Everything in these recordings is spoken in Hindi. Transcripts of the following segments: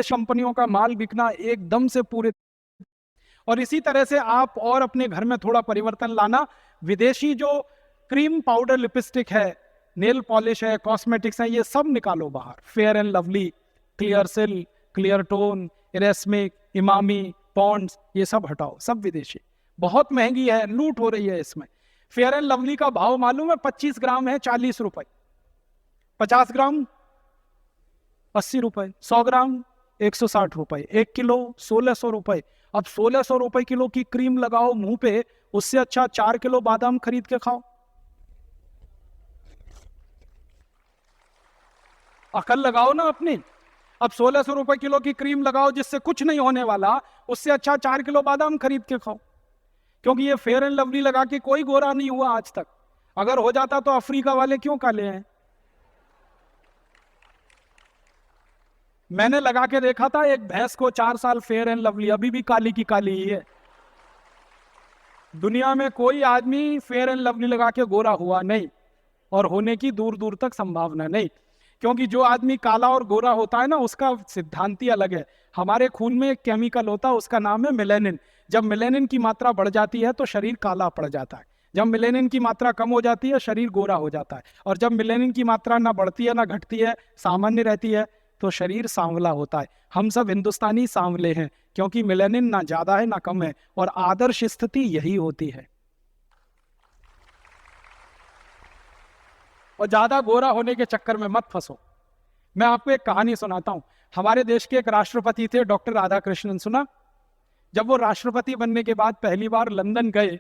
कंपनियों का माल बिकना एकदम से पूरे। और इसी तरह से आप और अपने घर में थोड़ा परिवर्तन लाना। विदेशी जो क्रीम पाउडर लिपस्टिक है, नेल पॉलिश है, कॉस्मेटिक्स है, ये सब निकालो बाहर। फेयर एंड लवली, क्लियर सिल, क्लियर टोन, इरेस्मिक, इमामी, पॉन्ड्स, ये सब हटाओ, सब विदेशी। बहुत महंगी है, लूट हो रही है इसमें। फेयर एंड लवली का भाव मालूम है? 25 ग्राम है 40 रुपए, 50 ग्राम 80 रुपए, 100 ग्राम 160 रुपए, 1 किलो 1600 रुपए। अब 1600 रुपए किलो की क्रीम लगाओ मुंह पे, उससे अच्छा 4 किलो बादाम खरीद के खाओ। अकल लगाओ ना अपनी। अब 1600 रुपए किलो की क्रीम लगाओ जिससे कुछ नहीं होने वाला, उससे अच्छा 4 किलो बादाम खरीद के खाओ। क्योंकि ये फेयर एंड लवली लगा के कोई गोरा नहीं हुआ आज तक। अगर हो जाता तो अफ्रीका वाले क्यों काले हैं? मैंने लगा के देखा था एक भैंस को 4 साल, फेयर एंड लवली, अभी भी काली की काली ही है। दुनिया में कोई आदमी फेयर एंड लवली लगा के गोरा हुआ नहीं, और होने की दूर दूर तक संभावना नहीं। क्योंकि जो आदमी काला और गोरा होता है ना, उसका सिद्धांत ही अलग है। हमारे खून में एक केमिकल होता है, उसका नाम है मेलेनिन। जब मेलेनिन की मात्रा बढ़ जाती है तो शरीर काला पड़ जाता है। जब मेलेनिन की मात्रा कम हो जाती है शरीर गोरा हो जाता है। और जब मेलेनिन की मात्रा ना बढ़ती है ना घटती है, सामान्य रहती है, तो शरीर सांवला होता है। हम सब हिंदुस्तानी सांवले हैं, क्योंकि मेलेनिन ना ज्यादा है ना कम है, और आदर्श स्थिति यही होती है। और ज्यादा गोरा होने के चक्कर में मत फंसो। मैं आपको एक कहानी सुनाता हूं। हमारे देश के एक राष्ट्रपति थे, डॉक्टर राधाकृष्णन, सुना? जब वो राष्ट्रपति बनने के बाद पहली बार लंदन गए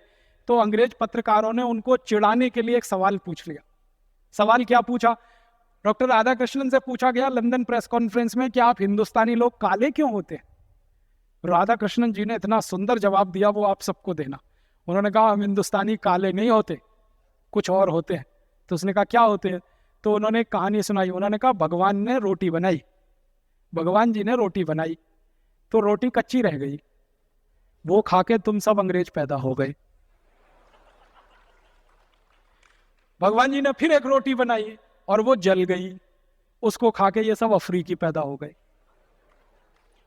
तो अंग्रेज पत्रकारों ने उनको चिढ़ाने के लिए एक सवाल पूछ लिया। सवाल क्या पूछा? डॉक्टर राधाकृष्णन से पूछा गया लंदन प्रेस कॉन्फ्रेंस में कि आप हिंदुस्तानी लोग काले क्यों होते हैं? राधाकृष्णन जी ने इतना सुंदर जवाब दिया, वो आप सबको देना। उन्होंने कहा हम हिंदुस्तानी काले नहीं होते, कुछ और होते हैं। तो उसने कहा क्या होते हैं? तो उन्होंने एक कहानी सुनाई। उन्होंने कहा भगवान ने रोटी बनाई, भगवान जी ने रोटी बनाई, तो रोटी कच्ची रह गई, वो खा के तुम सब अंग्रेज पैदा हो गए। भगवान जी ने फिर एक रोटी बनाई और वो जल गई, उसको खा के ये सब अफ्रीकी पैदा हो गए।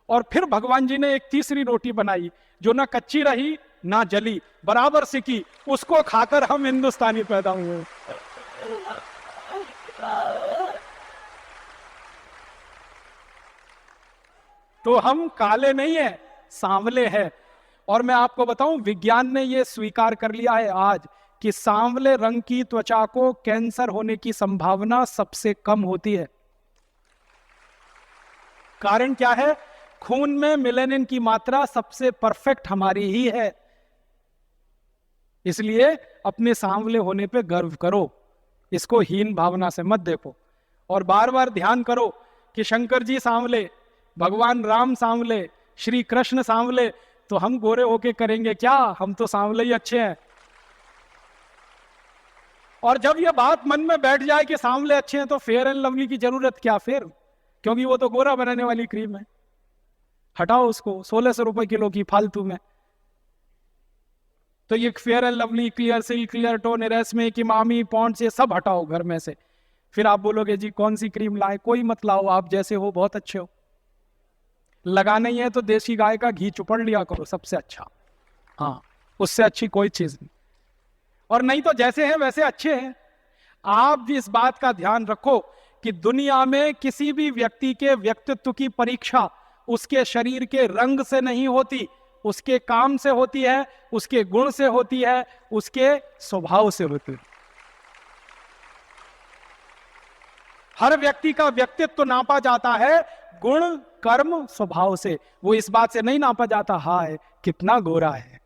और फिर भगवान जी ने एक तीसरी रोटी बनाई जो ना कच्ची रही ना जली, बराबर सिकी, उसको खाकर हम हिंदुस्तानी पैदा हुए। तो हम काले नहीं है, सांवले हैं। और मैं आपको बताऊं, विज्ञान ने यह स्वीकार कर लिया है आज कि सांवले रंग की त्वचा को कैंसर होने की संभावना सबसे कम होती है। कारण क्या है? खून में मेलेनिन की मात्रा सबसे परफेक्ट हमारी ही है। इसलिए अपने सांवले होने पे गर्व करो, इसको हीन भावना से मत देखो। और बार बार ध्यान करो कि शंकर जी सांवले, भगवान राम सांवले, श्री कृष्ण सांवले, तो हम गोरे होके करेंगे क्या? हम तो सांवले ही अच्छे हैं। और जब यह बात मन में बैठ जाए कि सांवले अच्छे हैं, तो फेयर एंड लवली की जरूरत क्या फिर? क्योंकि वो तो गोरा बनाने वाली क्रीम है। हटाओ उसको, 1600 रुपए किलो की फालतू में। तो ये Fair and Lovely, Clear Silk, Clear Tone, इरेस्मिक, इमामी, पॉन्ड्स, ये सब हटाओ घर में से। फिर आप बोलोगे जी कौन सी क्रीम लाए? कोई मत लाओ, आप जैसे हो बहुत अच्छे हो। लगाना ही है तो देसी गाय का घी चुपड़ लिया करो, सबसे अच्छा। हाँ, उससे अच्छी कोई चीज नहीं। और नहीं तो जैसे हैं वैसे अच्छे हैं। आप भी इस बात का ध्यान रखो कि दुनिया में किसी भी व्यक्ति के व्यक्तित्व की परीक्षा उसके शरीर के रंग से नहीं होती, उसके काम से होती है, उसके गुण से होती है, उसके स्वभाव से होती है। हर व्यक्ति का व्यक्तित्व नापा जाता है गुण, कर्म, स्वभाव से। वो इस बात से नहीं नापा जाता हाय कितना गोरा है,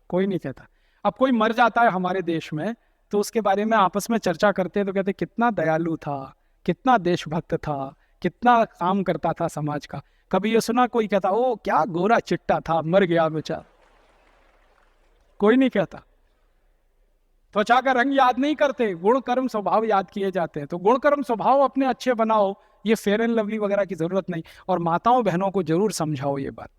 कोई नहीं कहता। अब कोई मर जाता है हमारे देश में तो उसके बारे में आपस में चर्चा करते हैं तो कहते कितना दयालु था, कितना देशभक्त था, कितना काम करता था समाज का। कभी ये सुना कोई कहता ओ क्या गोरा चिट्टा था, मर गया बेचारा? कोई नहीं कहता। त्वचा का रंग याद नहीं करते, गुण कर्म स्वभाव याद किए जाते हैं। तो गुण कर्म स्वभाव अपने अच्छे बनाओ, ये फेयर एंड लवली वगैरह की जरूरत नहीं। और माताओं बहनों को जरूर समझाओ ये बात,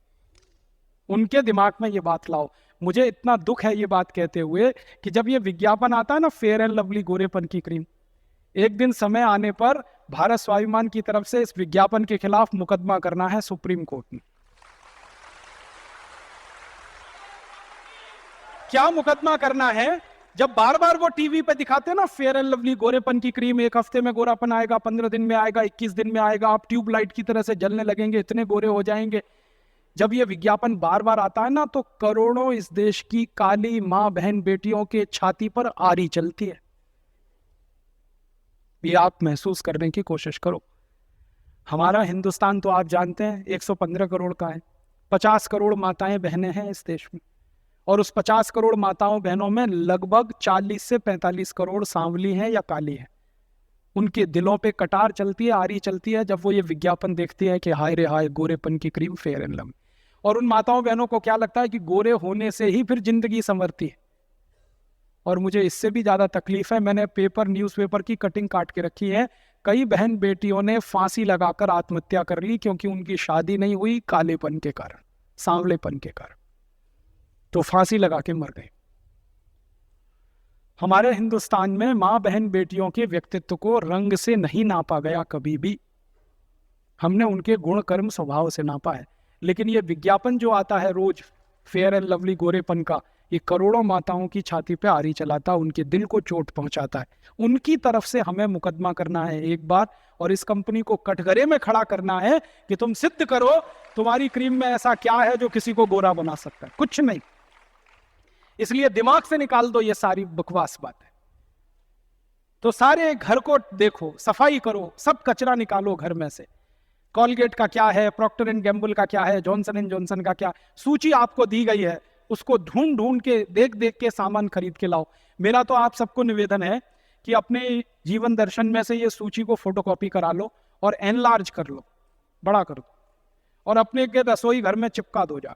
उनके दिमाग में ये बात लाओ। मुझे इतना दुख है ये बात कहते हुए कि जब ये विज्ञापन आता है ना फेयर एंड लवली गोरेपन की क्रीम, एक दिन समय आने पर भारत स्वाभिमान की तरफ से इस विज्ञापन के खिलाफ मुकदमा करना है सुप्रीम कोर्ट में। क्या मुकदमा करना है? जब बार बार वो टीवी पे दिखाते हैं ना फेयर एंड लवली गोरेपन की क्रीम, 1 हफ्ते में गोरापन आएगा, 15 दिन में आएगा, 21 दिन में आएगा, आप ट्यूबलाइट की तरह से जलने लगेंगे, इतने गोरे हो जाएंगे। जब ये विज्ञापन बार बार आता है ना, तो करोड़ों इस देश की काली मां बहन बेटियों के छाती पर आरी चलती है। ये आप महसूस करने की कोशिश करो। हमारा हिंदुस्तान तो आप जानते हैं 115 करोड़ का है, 50 करोड़ माताएं बहनें हैं इस देश में, और उस 50 करोड़ माताओं बहनों में लगभग 40 से 45 करोड़ सांवली हैं या काली हैं। उनके दिलों पे कटार चलती है, आरी चलती है जब वो ये विज्ञापन देखती है कि हाय रे हाय गोरेपन की क्रीम फेयर एंड लवली। और उन माताओं बहनों को क्या लगता है कि गोरे होने से ही फिर जिंदगी संवरती है। और मुझे इससे भी ज्यादा तकलीफ है, मैंने न्यूज़पेपर की कटिंग काट के रखी है, कई बहन बेटियों ने फांसी लगाकर आत्महत्या कर ली क्योंकि उनकी शादी नहीं हुई कालेपन के कारण, सांवलेपन के कारण, तो फांसी लगा के मर गए। हमारे हिंदुस्तान में मां बहन बेटियों के व्यक्तित्व को रंग से नहीं नापा गया कभी भी, हमने उनके गुण कर्म स्वभाव से नापा है। लेकिन ये विज्ञापन जो आता है रोज फेयर एंड लवली गोरेपन का, ये करोड़ों माताओं की छाती पे आरी चलाता है, उनके दिल को चोट पहुंचाता है। उनकी तरफ से हमें मुकदमा करना है एक बार, और इस कंपनी को कटघरे में खड़ा करना है कि तुम सिद्ध करो तुम्हारी क्रीम में ऐसा क्या है जो किसी को गोरा बना सकता है। कुछ नहीं। इसलिए दिमाग से निकाल दो ये सारी बकवास बात है। तो सारे घर को देखो, सफाई करो, सब कचरा निकालो घर में से। कॉलगेट का क्या है, प्रॉक्टर एंड गैम्बल का क्या है, जॉनसन एंड जॉनसन का क्या, सूची आपको दी गई है, उसको ढूंढ ढूंढ के देख देख के सामान खरीद के लाओ। मेरा तो आप सबको निवेदन है कि अपने जीवन दर्शन में से ये सूची को फोटोकॉपी करा लो और एनलार्ज कर लो, बड़ा कर दो, और अपने के रसोई घर में चिपका दो जा,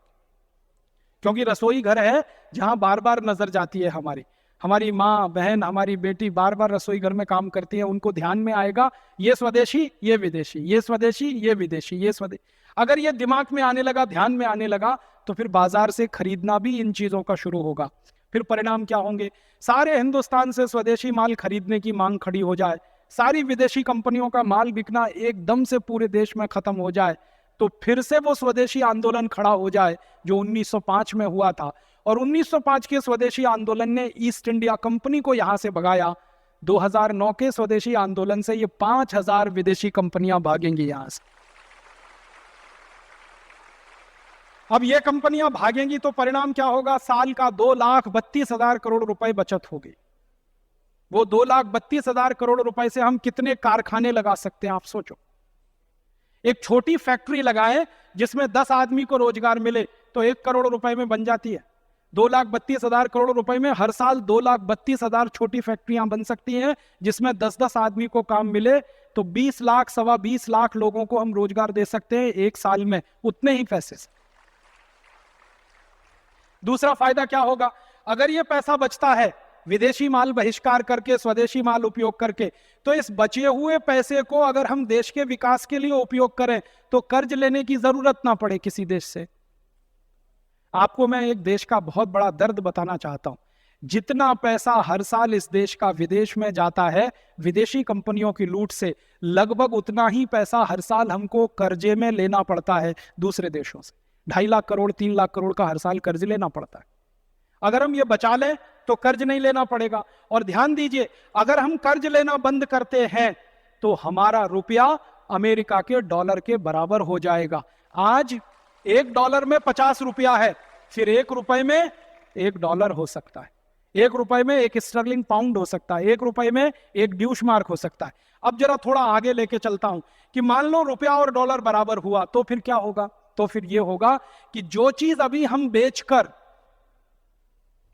क्योंकि रसोई घर है जहां बार बार नजर जाती है हमारी माँ बहन, हमारी बेटी बार बार रसोई घर में काम करती है, उनको ध्यान में आएगा ये स्वदेशी ये विदेशी, ये स्वदेशी ये विदेशी, ये स्वदेशी। अगर ये दिमाग में आने लगा, ध्यान में आने लगा, तो फिर बाजार से खरीदना भी इन चीजों का शुरू होगा। फिर परिणाम क्या होंगे? सारे हिंदुस्तान से स्वदेशी माल खरीदने की मांग खड़ी हो जाए, सारी विदेशी कंपनियों का माल बिकना एकदम से पूरे देश में खत्म हो जाए, तो फिर से वो स्वदेशी आंदोलन खड़ा हो जाए जो 1905 में हुआ था। और 1905 के स्वदेशी आंदोलन ने ईस्ट इंडिया कंपनी को यहां से भगाया। 2009 के स्वदेशी आंदोलन से ये 5000 विदेशी कंपनियां भागेंगी यहां से। अब ये कंपनियां भागेंगी तो परिणाम क्या होगा? साल का 2,32,000 करोड़ रुपए बचत होगी। वो 2,32,000 करोड़ रुपए से हम कितने कारखाने लगा सकते हैं, आप सोचो। एक छोटी फैक्ट्री लगाए जिसमें 10 आदमी को रोजगार मिले तो 1 करोड़ रुपए में बन जाती है। 2,32,000 करोड़ रुपए में हर साल 2,32,000 छोटी फैक्ट्रियां बन सकती हैं जिसमें 10-10 आदमी को काम मिले, तो 20 लाख, 20 लाख लोगों को हम रोजगार दे सकते हैं एक साल में उतने ही पैसे से। दूसरा फायदा क्या होगा? अगर ये पैसा बचता है विदेशी माल बहिष्कार करके, स्वदेशी माल उपयोग करके, तो इस बचे हुए पैसे को अगर हम देश के विकास के लिए उपयोग करें तो कर्ज लेने की जरूरत ना पड़े किसी देश से। आपको मैं एक देश का बहुत बड़ा दर्द बताना चाहता हूं। जितना पैसा हर साल इस देश का विदेश में जाता है विदेशी कंपनियों की लूट से, लगभग उतना ही पैसा हर साल हमको कर्जे में लेना पड़ता है दूसरे देशों से। 2.5 लाख करोड़ 3 लाख करोड़ का हर साल कर्ज लेना पड़ता है। अगर हम ये बचा लें तो कर्ज नहीं लेना पड़ेगा। और ध्यान दीजिए, अगर हम कर्ज लेना बंद करते हैं तो हमारा रुपया अमेरिका के डॉलर के बराबर हो जाएगा। आज $1 में 50 रुपया है, फिर $1 में $1 हो सकता है, $1 में 1 स्टर्लिंग पाउंड हो सकता है, $1 में 1 ड्यूश मार्क हो सकता है। अब जरा थोड़ा आगे लेके चलता हूं कि मान लो रुपया और डॉलर बराबर हुआ तो फिर क्या होगा? तो फिर यह होगा कि जो चीज अभी हम बेचकर,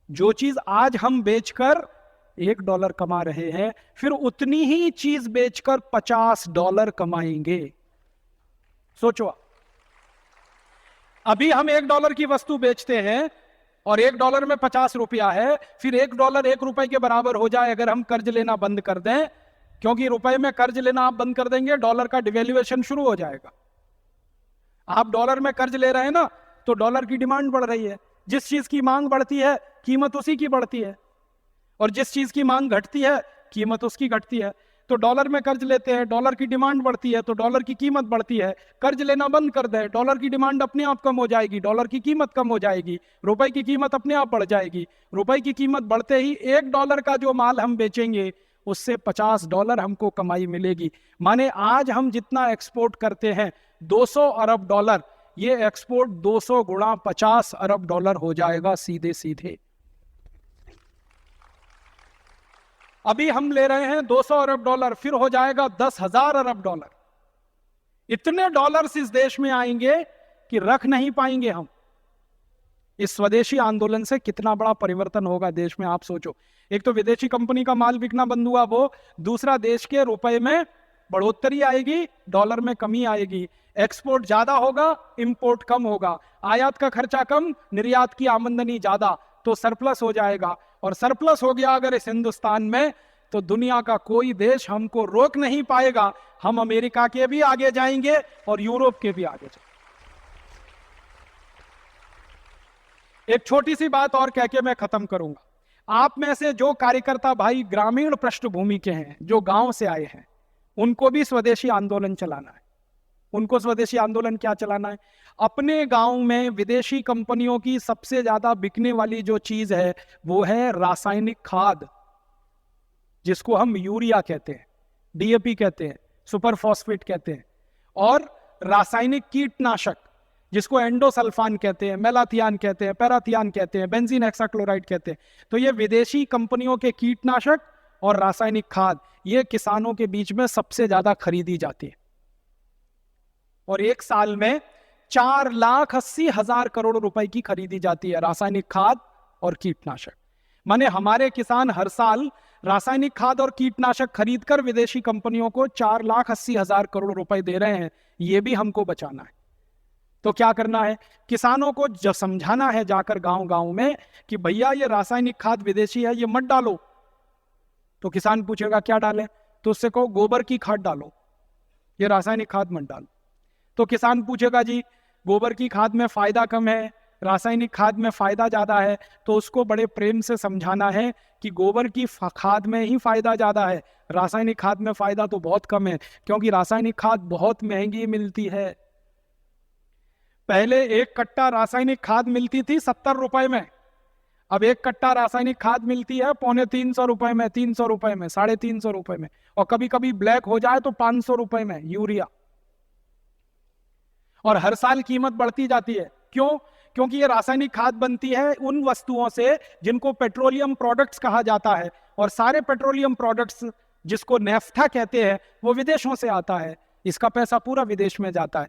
जो चीज आज हम बेचकर $1 कमा रहे हैं, फिर उतनी ही चीज बेचकर $50 कमाएंगे। सोचो, अभी हम $1 की वस्तु बेचते हैं और $1 में 50 रुपया है, फिर $1 ₹1 के बराबर हो जाए अगर हम कर्ज लेना बंद कर दें, क्योंकि रुपए में कर्ज लेना आप बंद कर देंगे, डॉलर का डिवेल्युएशन शुरू हो जाएगा। आप डॉलर में कर्ज ले रहे हैं ना, तो डॉलर की डिमांड बढ़ रही है। जिस चीज की मांग बढ़ती है कीमत उसी की बढ़ती है, और जिस चीज की मांग घटती है कीमत उसकी घटती है। तो डॉलर में कर्ज लेते हैं, डॉलर की डिमांड बढ़ती है तो डॉलर की कीमत बढ़ती है। कर्ज लेना बंद कर दें, डॉलर की डिमांड अपने आप कम हो जाएगी, डॉलर की कीमत कम हो जाएगी, रुपए की कीमत अपने आप बढ़ जाएगी। रुपए की कीमत बढ़ते ही $1 का जो माल हम बेचेंगे उससे $50 हमको कमाई मिलेगी। माने आज हम जितना एक्सपोर्ट करते हैं $200 अरब, ये एक्सपोर्ट 200 गुणा $50 अरब हो जाएगा सीधे सीधे। अभी हम ले रहे हैं $200 अरब, फिर हो जाएगा 10,000 अरब डॉलर। इतने डॉलर्स इस देश में आएंगे कि रख नहीं पाएंगे हम। इस स्वदेशी आंदोलन से कितना बड़ा परिवर्तन होगा देश में, आप सोचो। एक तो विदेशी कंपनी का माल बिकना बंद हुआ, वो दूसरा देश के रुपए में बढ़ोतरी आएगी, डॉलर में कमी आएगी, एक्सपोर्ट ज्यादा होगा, इंपोर्ट कम होगा, आयात का खर्चा कम, निर्यात की आमदनी ज्यादा, तो सरप्लस हो जाएगा। और सरप्लस हो गया अगर इस हिंदुस्तान में, तो दुनिया का कोई देश हमको रोक नहीं पाएगा। हम अमेरिका के भी आगे जाएंगे और यूरोप के भी आगे जाएंगे। एक छोटी सी बात और कह के मैं खत्म करूंगा। आप में से जो कार्यकर्ता भाई ग्रामीण पृष्ठभूमि के हैं, जो गांव से आए हैं, उनको भी स्वदेशी आंदोलन चलाना है। उनको स्वदेशी आंदोलन क्या चलाना है? अपने गांव में विदेशी कंपनियों की सबसे ज्यादा बिकने वाली जो चीज है वो है रासायनिक खाद, जिसको हम यूरिया कहते हैं, डीएपी कहते हैं, सुपर फॉस्फेट कहते हैं, और रासायनिक कीटनाशक जिसको एंडोसल्फान कहते हैं, मेलाथियान कहते हैं, पैराथियान कहते हैं, बेंजीन हेक्साक्लोराइड कहते हैं। तो ये विदेशी कंपनियों के कीटनाशक और रासायनिक खाद ये किसानों के बीच में सबसे ज्यादा खरीदी जाती है। और एक साल में 4,80,000 करोड़ रुपए की खरीदी जाती है रासायनिक खाद और कीटनाशक। माने हमारे किसान हर साल रासायनिक खाद और कीटनाशक खरीदकर विदेशी कंपनियों को 4,80,000 करोड़ रुपए दे रहे हैं। ये भी हमको बचाना है। तो क्या करना है? किसानों को जो समझाना है जाकर गांव गांव में कि भैया ये रासायनिक खाद विदेशी है, ये मत डालो। तो किसान पूछेगा क्या डालें? तो उससे कहो गोबर की खाद डालो, ये रासायनिक खाद मत डालो। तो किसान पूछेगा जी गोबर की खाद में फायदा कम है, रासायनिक खाद में फायदा ज्यादा है। तो उसको बड़े प्रेम से समझाना है कि गोबर की खाद में ही फायदा ज्यादा है, रासायनिक खाद में फायदा तो बहुत कम है, क्योंकि रासायनिक खाद बहुत महंगी मिलती है। पहले एक कट्टा रासायनिक खाद मिलती थी 70 रुपए में, अब एक कट्टा रासायनिक खाद मिलती है 350 रुपए में, 300 रुपए में, 350 रुपए में, और कभी कभी ब्लैक हो जाए तो 500 रुपए में यूरिया। और हर साल कीमत बढ़ती जाती है। क्यों? क्योंकि ये रासायनिक खाद बनती है उन वस्तुओं से जिनको पेट्रोलियम प्रोडक्ट्स कहा जाता है, और सारे पेट्रोलियम प्रोडक्ट्स जिसको नेफ्था कहते हैं वो विदेशों से आता है। इसका पैसा पूरा विदेश में जाता है।